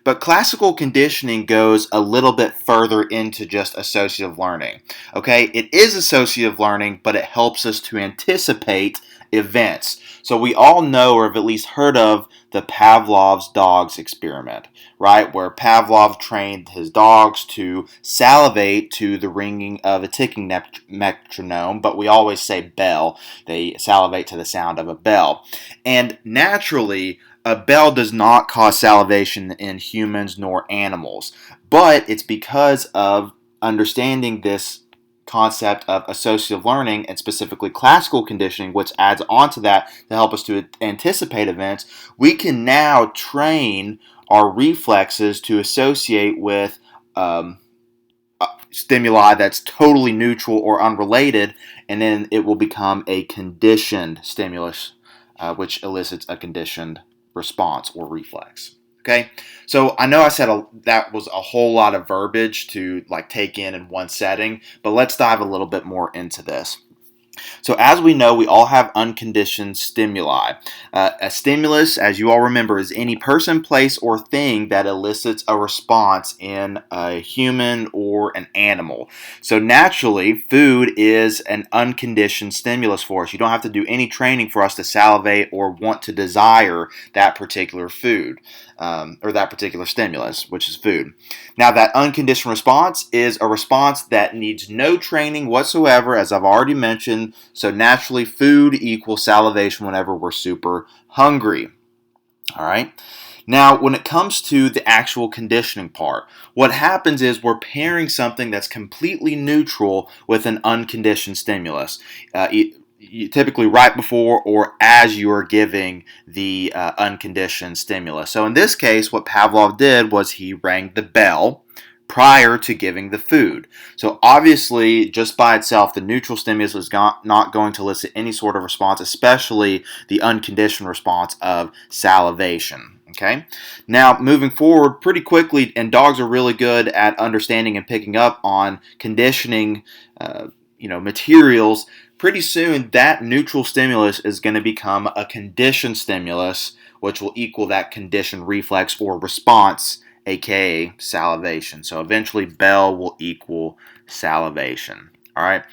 But classical conditioning goes a little bit further into just associative learning. Okay, it is associative learning, but it helps us to anticipate events. So we all know or have at least heard of the Pavlov's dogs experiment, right? Where Pavlov trained his dogs to salivate to the ringing of a ticking metronome, but we always say bell. They salivate to the sound of a bell. And naturally, a bell does not cause salivation in humans nor animals, but it's because of understanding this concept of associative learning and specifically classical conditioning, which adds on to that to help us to anticipate events. We can now train our reflexes to associate with stimuli that's totally neutral or unrelated, and then it will become a conditioned stimulus, which elicits a conditioned response or reflex. Okay, so I know I said that was a whole lot of verbiage to take in one setting, but let's dive a little bit more into this. So as we know, we all have unconditioned stimuli. A stimulus, as you all remember, is any person, place, or thing that elicits a response in a human or an animal. So naturally, food is an unconditioned stimulus for us. You don't have to do any training for us to salivate or want to desire that particular food. Or that particular stimulus, which is food. Now, that unconditioned response is a response that needs no training whatsoever, as I've already mentioned. So naturally, food equals salivation whenever we're super hungry. All right. Now, when it comes to the actual conditioning part, what happens is we're pairing something that's completely neutral with an unconditioned stimulus. Typically right before or as you are giving the unconditioned stimulus. So in this case, what Pavlov did was he rang the bell prior to giving the food. So obviously, just by itself, the neutral stimulus was not going to elicit any sort of response, especially the unconditioned response of salivation. Okay. Now, moving forward pretty quickly, and dogs are really good at understanding and picking up on conditioning, materials. Pretty soon, that neutral stimulus is going to become a conditioned stimulus, which will equal that conditioned reflex or response, aka salivation. So eventually, bell will equal salivation. All right.